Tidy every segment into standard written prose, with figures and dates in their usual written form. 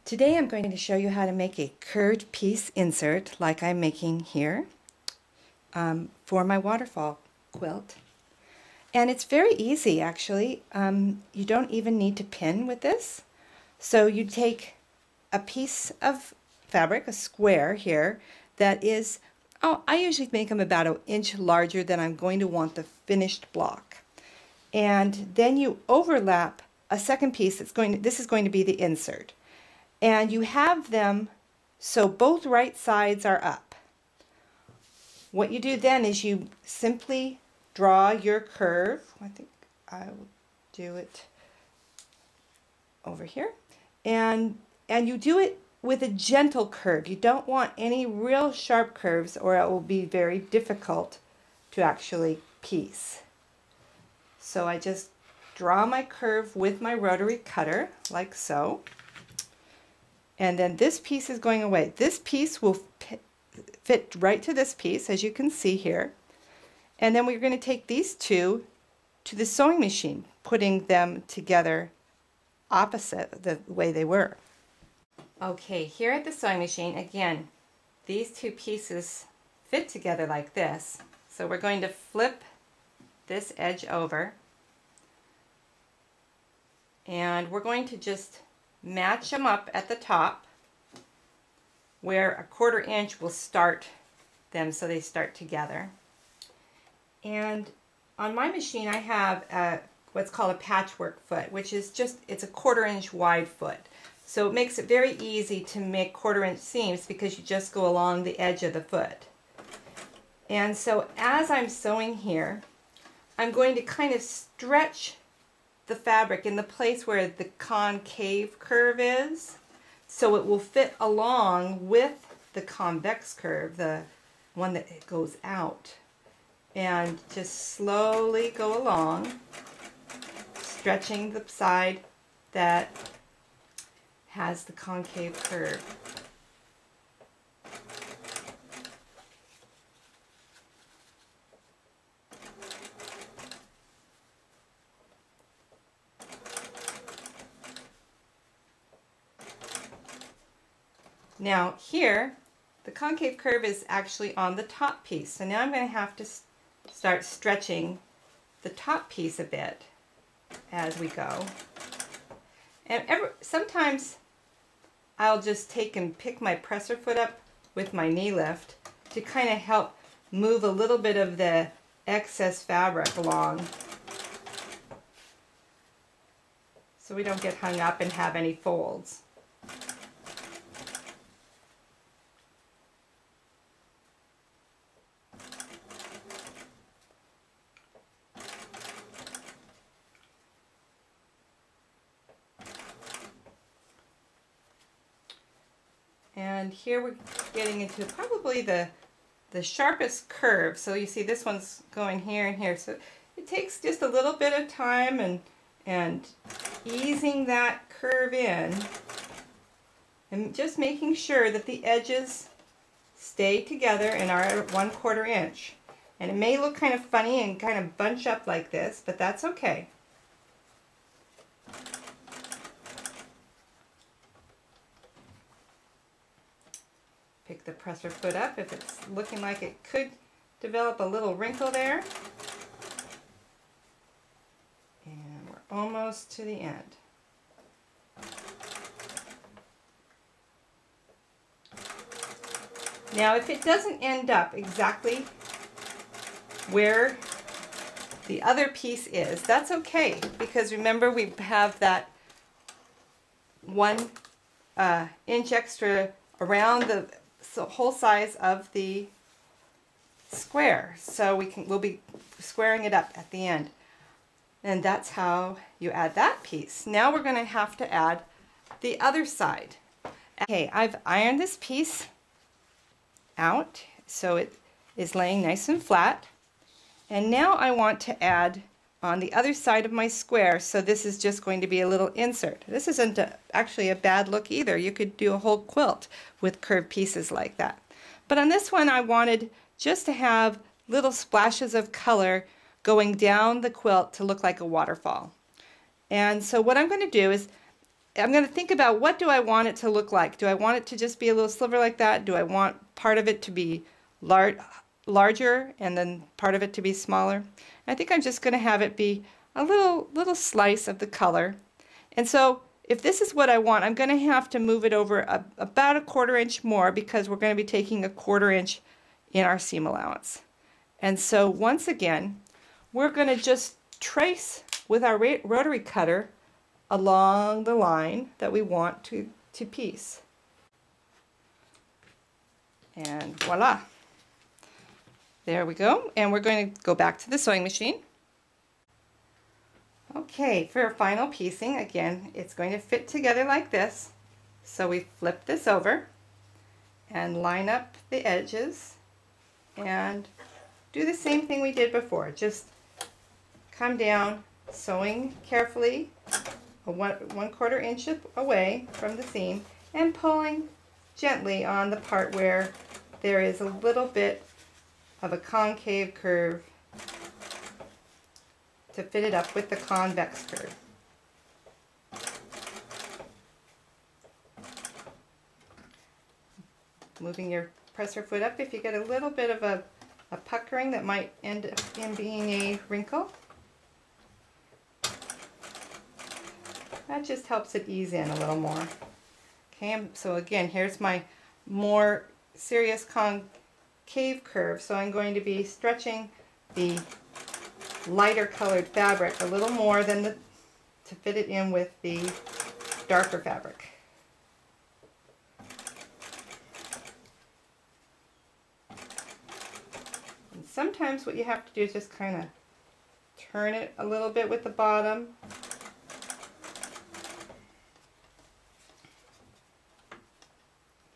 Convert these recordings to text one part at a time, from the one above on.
Today I'm going to show you how to make a curved piece insert like I'm making here for my waterfall quilt. And it's very easy actually. You don't even need to pin with this. So you take a piece of fabric, a square here, that is, I usually make them about an inch larger than I'm going to want the finished block. And then you overlap a second piece this is going to be the insert. And you have them so both right sides are up. What you do then is you simply draw your curve. I think I will do it over here. And you do it with a gentle curve. You don't want any real sharp curves or it will be very difficult to actually piece. So I just draw my curve with my rotary cutter like so. And then this piece is going away. This piece will fit right to this piece, as you can see here. And then we're going to take these two to the sewing machine, putting them together opposite the way they were. Okay, here at the sewing machine, again, these two pieces fit together like this. So we're going to flip this edge over. And we're going to just match them up at the top where a 1/4 inch will start them so they start together. And on my machine I have what's called a patchwork foot, which is it's a 1/4 inch wide foot. So it makes it very easy to make 1/4 inch seams because you just go along the edge of the foot. And so as I'm sewing here, I'm going to kind of stretch the fabric in the place where the concave curve is, so it will fit along with the convex curve, the one that goes out. And just slowly go along, stretching the side that has the concave curve. Now here, the concave curve is actually on the top piece. So now I'm going to have to start stretching the top piece a bit as we go. And sometimes I'll just take and pick my presser foot up with my knee lift to kind of help move a little bit of the excess fabric along so we don't get hung up and have any folds. And here we're getting into probably the sharpest curve. So you see this one's going here and here. So it takes just a little bit of time and easing that curve in and just making sure that the edges stay together and are at 1/4 inch. And it may look kind of funny and kind of bunch up like this, but that's okay. Pick the presser foot up if it's looking like it could develop a little wrinkle there. And we're almost to the end. Now if it doesn't end up exactly where the other piece is, that's okay, because remember we have that 1 inch extra around the whole size of the square, so we'll be squaring it up at the end. And that's how you add that piece. Now we're going to have to add the other side. Okay, I've ironed this piece out so it is laying nice and flat, and now I want to add on the other side of my square, so this is just going to be a little insert. This isn't actually a bad look either. You could do a whole quilt with curved pieces like that. But on this one I wanted just to have little splashes of color going down the quilt to look like a waterfall. And so what I'm going to do is I'm going to think about, what do I want it to look like? Do I want it to just be a little sliver like that? Do I want part of it to be larger and then part of it to be smaller? I think I'm just going to have it be a little slice of the color. And so if this is what I want, I'm going to have to move it over about a 1/4 inch more, because we're going to be taking a 1/4 inch in our seam allowance. And so once again, we're going to just trace with our rotary cutter along the line that we want to piece. And voila! There we go. And we're going to go back to the sewing machine. Okay, for our final piecing, again, it's going to fit together like this. So we flip this over and line up the edges and do the same thing we did before. Just come down, sewing carefully, a 1/4 inch away from the seam, and pulling gently on the part where there is a little bit of a concave curve to fit it up with the convex curve. Moving your presser foot up if you get a little bit of a puckering that might end up in being a wrinkle. That just helps it ease in a little more. Okay, so again, here's my more serious concave curve. So I'm going to be stretching the lighter colored fabric a little more than to fit it in with the darker fabric. And sometimes what you have to do is just kind of turn it a little bit with the bottom.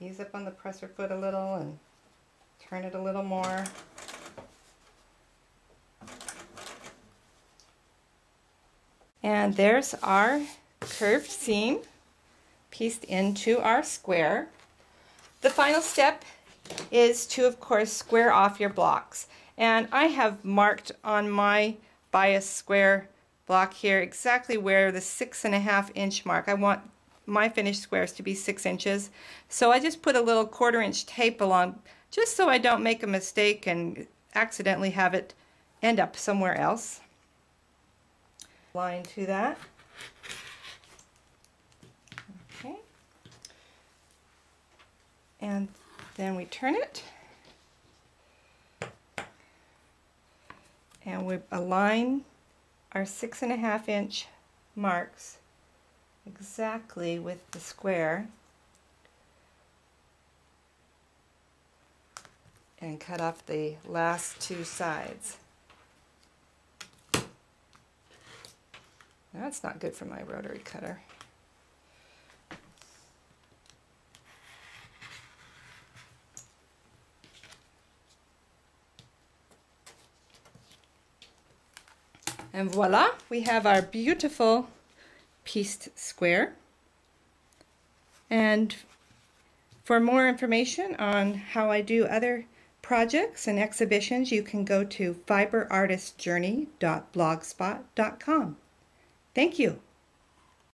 Ease up on the presser foot a little and turn it a little more. And there's our curved seam pieced into our square. The final step is to, of course, square off your blocks. And I have marked on my bias square block here exactly where the 6.5 inch mark. I want my finished squares to be 6 inches. So I just put a little 1/4 inch tape along, just so I don't make a mistake and accidentally have it end up somewhere else. Line to that. Okay. And then we turn it. And we align our 6.5 inch marks exactly with the square and cut off the last 2 sides. That's not good for my rotary cutter. And voila, we have our beautiful pieced square. And for more information on how I do other projects and exhibitions, you can go to fiberartistjourney.blogspot.com. Thank you.